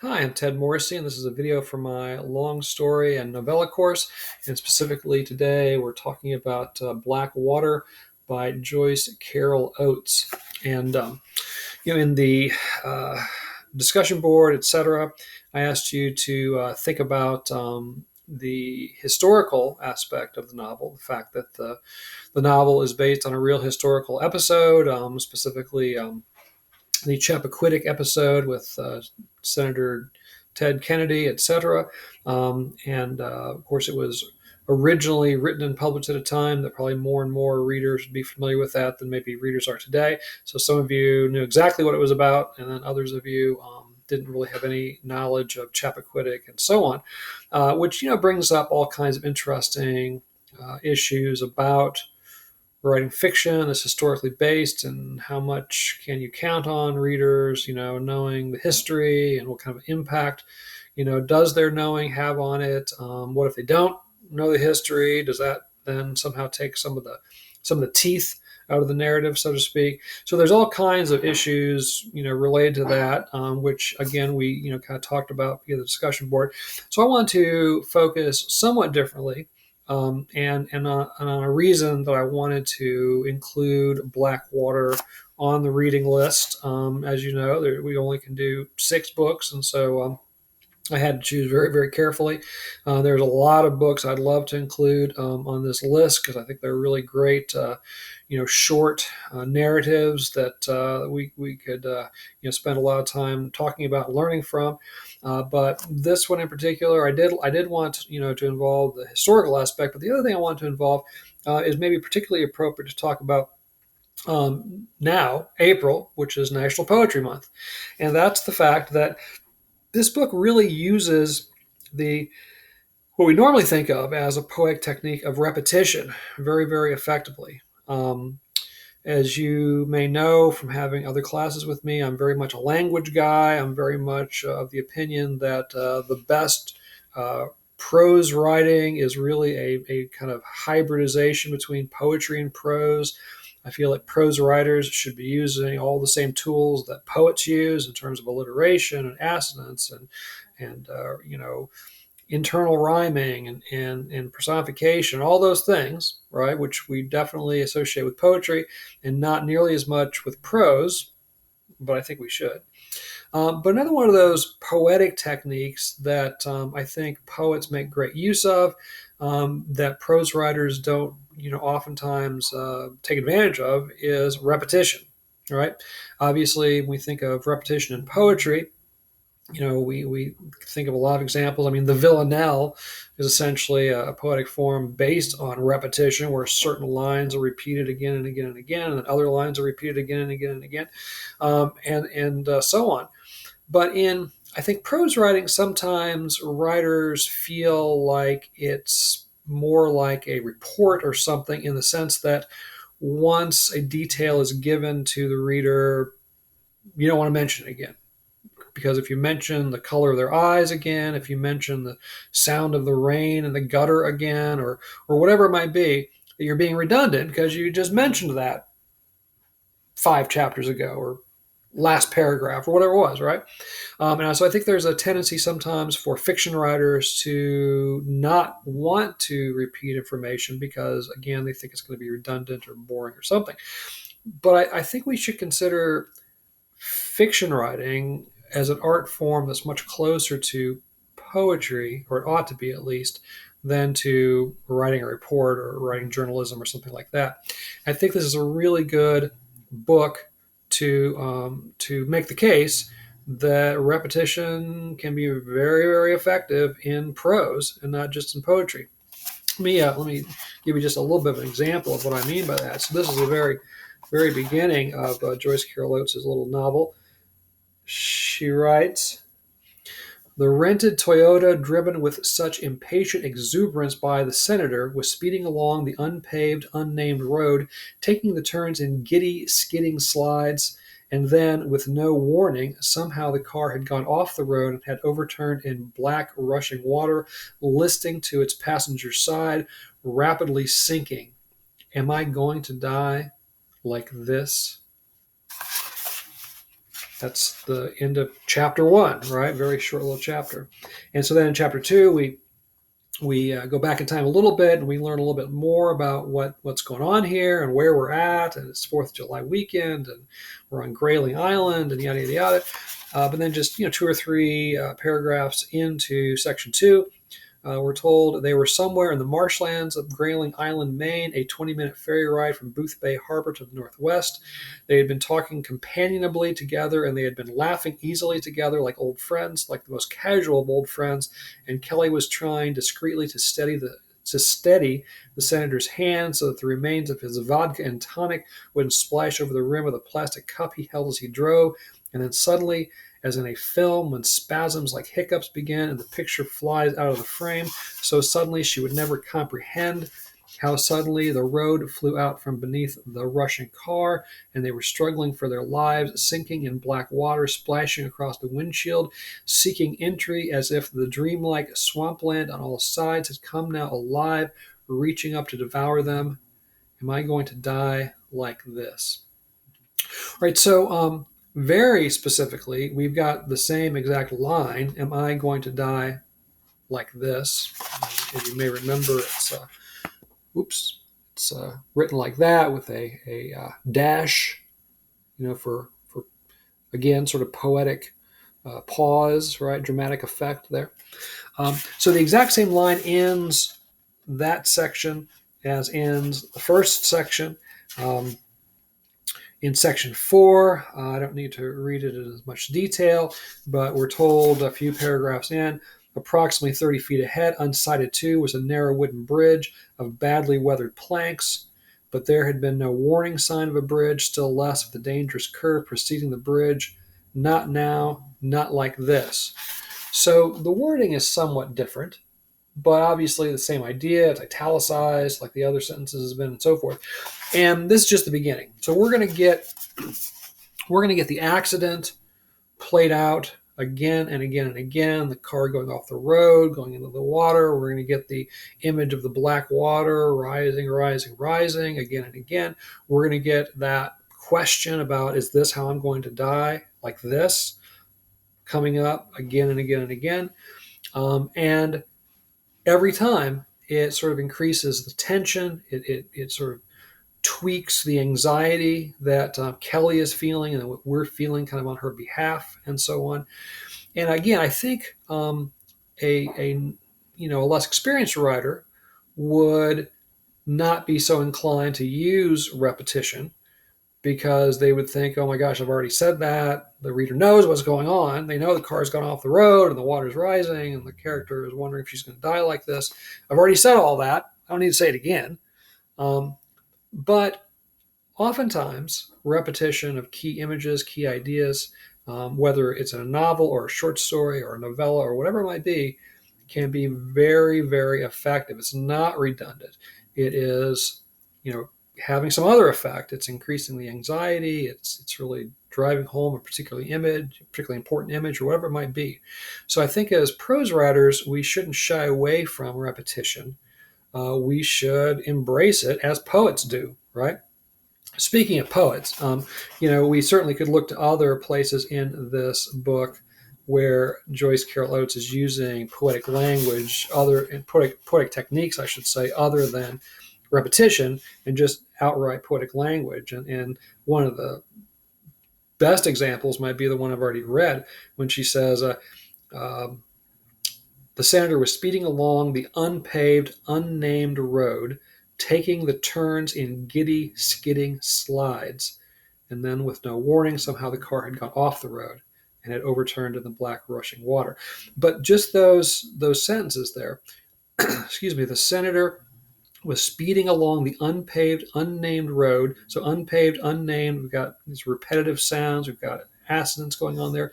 Hi, I'm Ted Morrissey, and this is a video for my long story and novella course. And specifically today, we're talking about Black Water by Joyce Carol Oates. And in the uh, discussion board, etc., I asked you to think about the historical aspect of the novel, the fact that the novel is based on a real historical episode, specifically. The Chappaquiddick episode with Senator Ted Kennedy, etc. And of course, it was originally written and published at a time that probably more and more readers would be familiar with that than maybe readers are today. So some of you knew exactly what it was about, and then others of you didn't really have any knowledge of Chappaquiddick and so on, which brings up all kinds of interesting issues about writing fiction is historically based and how much can you count on readers, knowing the history and what kind of impact, does their knowing have on it? What if they don't know the history? Does that then somehow take some of the teeth out of the narrative, so to speak? So there's all kinds of issues, related to that, which again we, kind of talked about via the discussion board. So I want to focus somewhat differently and on a reason that I wanted to include Blackwater on the reading list. As you know, we only can do 6 books, and so I had to choose very, very carefully. There's a lot of books I'd love to include on this list because I think they're really great, short narratives that we could, spend a lot of time talking about and learning from. But this one in particular, I did want, to involve the historical aspect. But the other thing I want to involve is maybe particularly appropriate to talk about now, April, which is National Poetry Month, and that's the fact that this book really uses the what we normally think of as a poetic technique of repetition very, very effectively. As you may know from having other classes with me, I'm very much a language guy. I'm very much of the opinion that the best prose writing is really a kind of hybridization between poetry and prose. I feel like prose writers should be using all the same tools that poets use in terms of alliteration and assonance and internal rhyming and personification, all those things, right, which we definitely associate with poetry and not nearly as much with prose, but I think we should. But another one of those poetic techniques that I think poets make great use of, that prose writers don't, oftentimes take advantage of, is repetition. Right? Obviously, when we think of repetition in poetry, we think of a lot of examples. I mean, the villanelle is essentially a poetic form based on repetition, where certain lines are repeated again and again and again, and then other lines are repeated again and again and again, and so on. But in, I think, prose writing, sometimes writers feel like it's more like a report or something, in the sense that once a detail is given to the reader, you don't want to mention it again. Because if you mention the color of their eyes again, if you mention the sound of the rain in the gutter again, or whatever it might be, you're being redundant because you just mentioned that 5 chapters ago or last paragraph or whatever it was, right? And so I think there's a tendency sometimes for fiction writers to not want to repeat information because, again, they think it's going to be redundant or boring or something. But I think we should consider fiction writing as an art form that's much closer to poetry, or it ought to be at least, than to writing a report or writing journalism or something like that. I think this is a really good book to make the case that repetition can be very, very effective in prose and not just in poetry. Let me give you just a little bit of an example of what I mean by that. So this is the very, very beginning of Joyce Carol Oates' little novel. She writes, "The rented Toyota, driven with such impatient exuberance by the senator, was speeding along the unpaved, unnamed road, taking the turns in giddy, skidding slides, and then, with no warning, somehow the car had gone off the road and had overturned in black, rushing water, listing to its passenger's side, rapidly sinking. Am I going to die like this?" That's the end of chapter 1, right? Very short little chapter. And so then in chapter 2, we go back in time a little bit and we learn a little bit more about what's going on here and where we're at. And it's 4th of July weekend and we're on Grayling Island and yada, yada, yada. But then just 2 or 3 paragraphs into section 2, we're told they were somewhere in the marshlands of Grayling Island, Maine, a 20-minute ferry ride from Booth Bay Harbor to the northwest. They had been talking companionably together, and they had been laughing easily together like old friends, like the most casual of old friends, and Kelly was trying discreetly to steady the senator's hand so that the remains of his vodka and tonic wouldn't splash over the rim of the plastic cup he held as he drove. And then suddenly, as in a film, when spasms like hiccups begin and the picture flies out of the frame, so suddenly she would never comprehend how suddenly the road flew out from beneath the rushing car, and they were struggling for their lives, sinking in black water, splashing across the windshield, seeking entry as if the dreamlike swampland on all sides had come now alive, reaching up to devour them. Am I going to die like this? All right, so very specifically, we've got the same exact line. Am I going to die like this? As you may remember, it's written like that with a dash, for again, sort of poetic pause, right? Dramatic effect there. So the exact same line ends that section as ends the first section. In section 4, I don't need to read it in as much detail, but we're told a few paragraphs in, approximately 30 feet ahead, unsighted too, was a narrow wooden bridge of badly weathered planks, but there had been no warning sign of a bridge, still less of the dangerous curve preceding the bridge. Not now, not like this. So the wording is somewhat different, but obviously the same idea. It's italicized like the other sentences has been and so forth. And this is just the beginning. So we're going to get the accident played out again and again and again, the car going off the road, going into the water. We're going to get the image of the black water rising, rising, rising again and again. We're going to get that question about, is this how I'm going to die, like this, coming up again and again and again. And every time it sort of increases the tension. It sort of tweaks the anxiety that Kelly is feeling and what we're feeling kind of on her behalf and so on. And again, I think a less experienced writer would not be so inclined to use repetition because they would think, oh my gosh, I've already said that. The reader knows what's going on. They know the car's gone off the road and the water's rising and the character is wondering if she's going to die like this. I've already said all that. I don't need to say it again. But oftentimes, repetition of key images, key ideas, whether it's in a novel or a short story or a novella or whatever it might be, can be very, very effective. It's not redundant. It is, having some other effect. It's increasing the anxiety. It's really driving home a particularly important image, or whatever it might be. So I think as prose writers, we shouldn't shy away from repetition. We should embrace it as poets do, right? Speaking of poets, we certainly could look to other places in this book where Joyce Carol Oates is using poetic language, poetic techniques, I should say, other than repetition and just outright poetic language. And one of the best examples might be the one I've already read when she says, the senator was speeding along the unpaved, unnamed road, taking the turns in giddy, skidding slides. And then with no warning, somehow the car had gone off the road and had overturned in the black rushing water. But just those sentences there, excuse me, the senator was speeding along the unpaved, unnamed road. So unpaved, unnamed, we've got these repetitive sounds, we've got assonance going on there,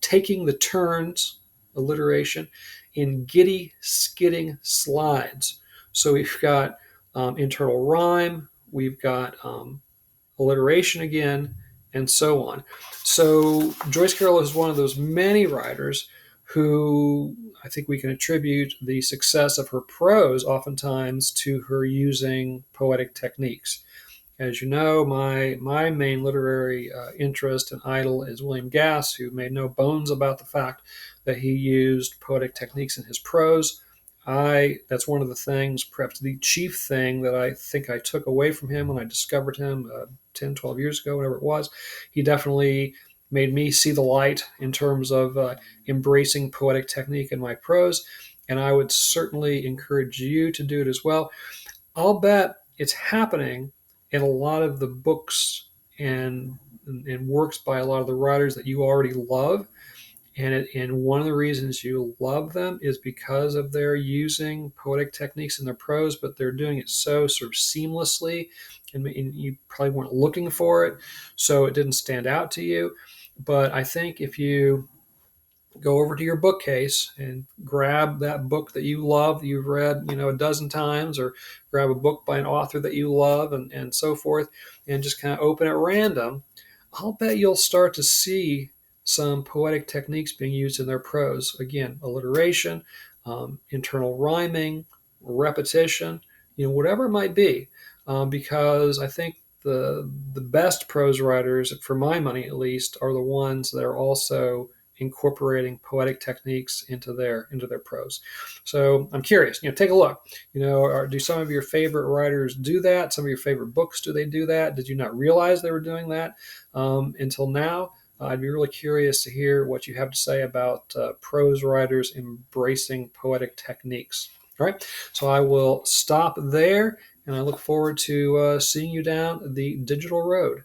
taking the turns, alliteration, in giddy, skidding slides. So we've got internal rhyme, we've got alliteration again, and so on. So Joyce Carol is one of those many writers who I think we can attribute the success of her prose oftentimes to her using poetic techniques. As you know, my main literary interest and idol is William Gass, who made no bones about the fact that he used poetic techniques in his prose. That's one of the things, perhaps the chief thing that I think I took away from him when I discovered him 10, 12 years ago, whatever it was. He definitely made me see the light in terms of embracing poetic technique in my prose, and I would certainly encourage you to do it as well. I'll bet it's happening in a lot of the books and works by a lot of the writers that you already love. And one of the reasons you love them is because of their using poetic techniques in their prose, but they're doing it so sort of seamlessly, and you probably weren't looking for it, so it didn't stand out to you. But I think if you go over to your bookcase and grab that book that you love, that you've read, a dozen times, or grab a book by an author that you love, and so forth, and just kind of open at random, I'll bet you'll start to see some poetic techniques being used in their prose. Again, alliteration, internal rhyming, repetition, whatever it might be, because I think the best prose writers, for my money at least, are the ones that are also incorporating poetic techniques into their prose. So I'm curious. Take a look. Do some of your favorite writers do that? Some of your favorite books, do they do that? Did you not realize they were doing that until now? I'd be really curious to hear what you have to say about prose writers embracing poetic techniques. All right, so I will stop there, and I look forward to seeing you down the digital road.